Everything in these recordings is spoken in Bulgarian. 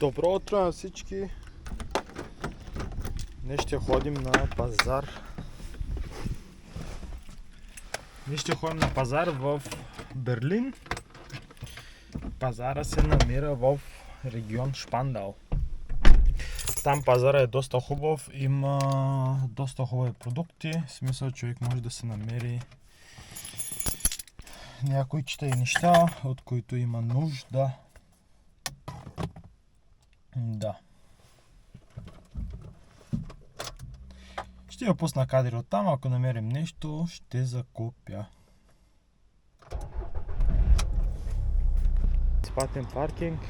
Добро утро на всички! Днес ще ходим на пазар. В Берлин. Пазара се намира в регион Шпандау. Там пазара е доста хубав, има доста хубави продукти. В смисъл, човек може да се намери някои читай неща, от които има нужда. Да. Ще я пусна кадри от там, ако намерим нещо, ще закупя. Безплатен паркинг.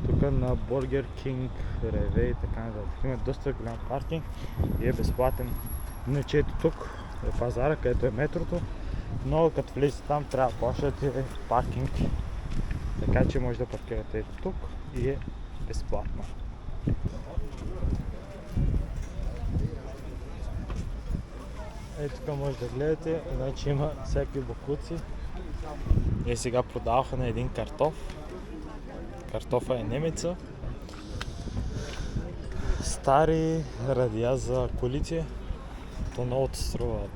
Тук на Бургер Кинг, Реве и така нататък. Има доста голям паркинг и е безплатен. Иначе ето тук е пазара, където е метрото. Но като влезете там трябва да плащате паркинг. Така че може да паркирате ето тук и е безплатно. Ето тук може да гледате, значи има всякакви бокуци. И сега продаваха на един картоф. Картофа е немеца. Стари радиа за колите. То новото струва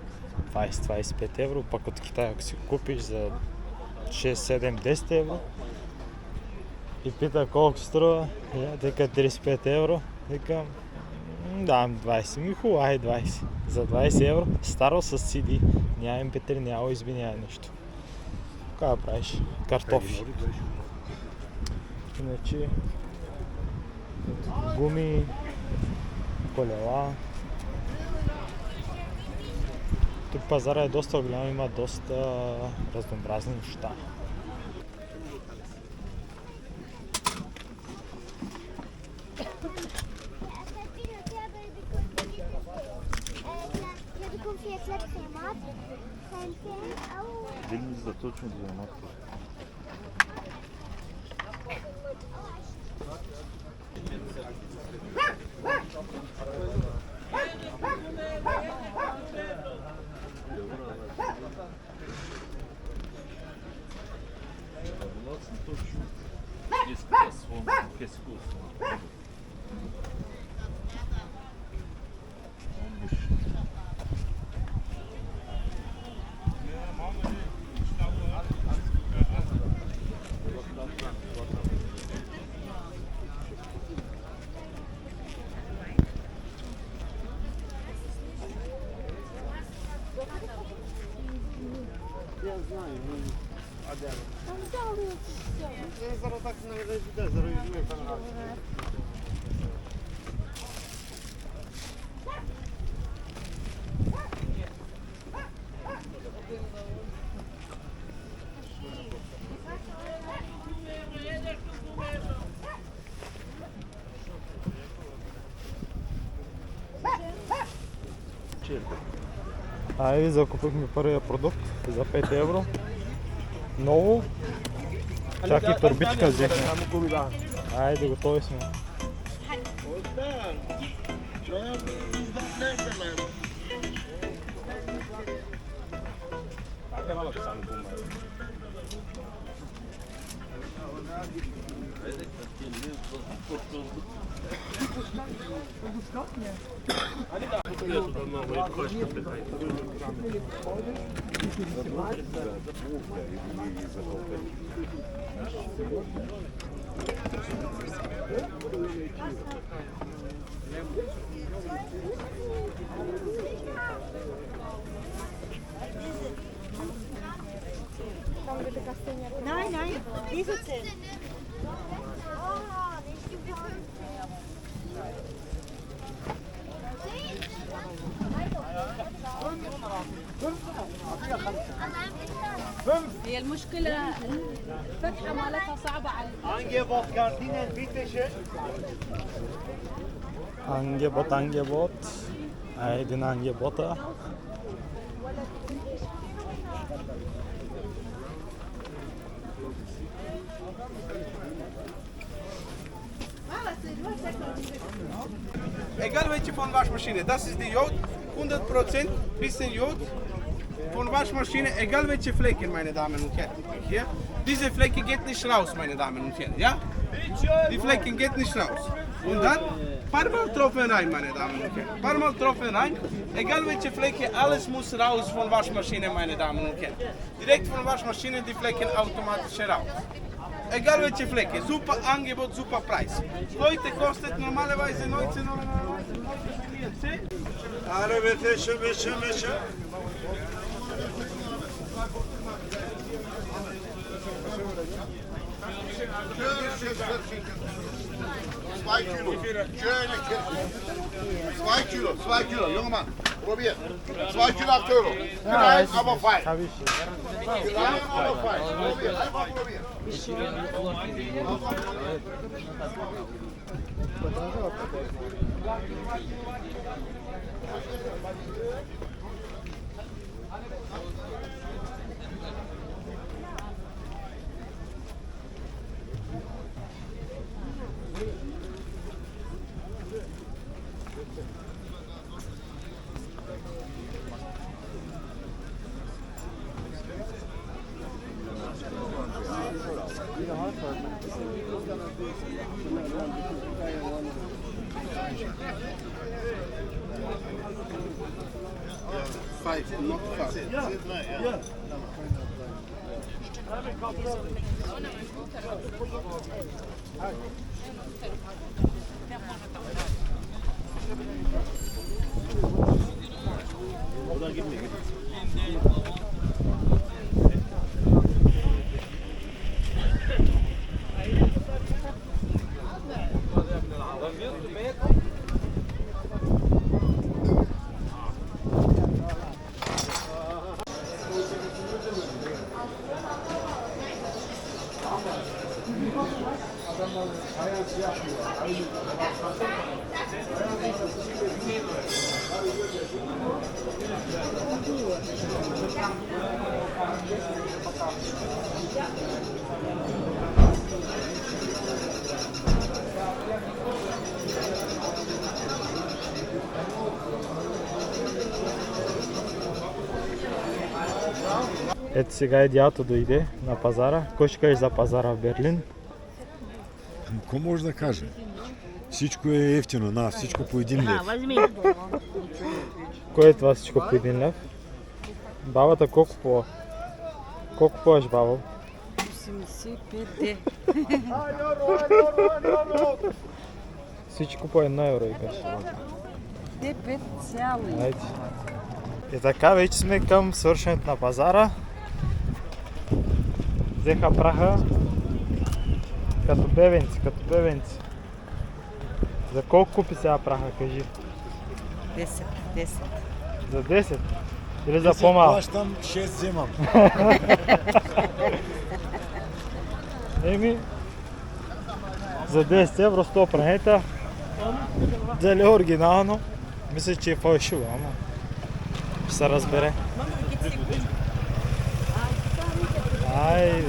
20-25 евро, пък от Китай ако си купиш за 6-7-10 евро. И пита колко струва, дека 35 евро, викам, давам 20, ми хубаво, 20. За 20 евро, старо с CD, няма MP3, няма USB, няма нищо. Кога правиш? Картофи. Иначе, гуми, колела. Тук пазара е доста голям, има доста разнообразни неща. Видим за точно диамат. Я знаю, а де ви? Там взяли все. Я зараз так не розійде, зараз візьму там. Айде, закупихме първия продукт за 5 евро. Ново. Чак и турбичка взехме. Айде, готови сме. Nein, nein, diese 10. هي المشكلة الفتحة مالتها صعبة على Angebot Gardinen, bitte schön. Angebot. Айде на ангебота. Egal welche von Waschmaschine, das ist die Jod, 100% bisschen Jod von Waschmaschine, egal welche Flecken, meine Damen und Herren. Hier, Diese Flecke geht nicht raus, meine Damen und Herren, ja? Die Flecken geht nicht raus. Und dann paar Mal Tropfen rein, meine Damen und Herren. Paar Mal Tropfen rein. Egal welche Flecke, alles muss raus von Waschmaschine, meine Damen und Herren. Direkt von Waschmaschine die Flecken automatisch raus. Egal welche Flecke, super Angebot, super Preis. Heute kostet normalerweise 19,99. Ara bitte, şu. Zwei Kilo. Schöne Kiste. 2 Kilo, junger Mann. Probier. 2 Kilo 8 Euro. Klein, aber fein. Tabii ki. Klein, aber fein. Probier, einfach probier. Five, not five. Ето сега и дядото дойде на пазара. Кой ще кажеш за пазара в Берлин? Какво може да каже? Всичко е ефтино, всичко по 1 лев. Кое е това всичко по 1 лев? Бабата колко по? Колко поеш, баба? 85 Всичко по 1 евро, викаш. 5 цяло. Айде. И така, вече сме към свършването на пазара. Взеха праха като бебенци. За колко купи сега праха, кажи? 10. За 10? Или за по-малко? Плащам, 6 вземам. Еми, за 10 евро 100 прахета. Дали е оригинално? Мисля, че е фалшиво, ама ще се разбере. Айде.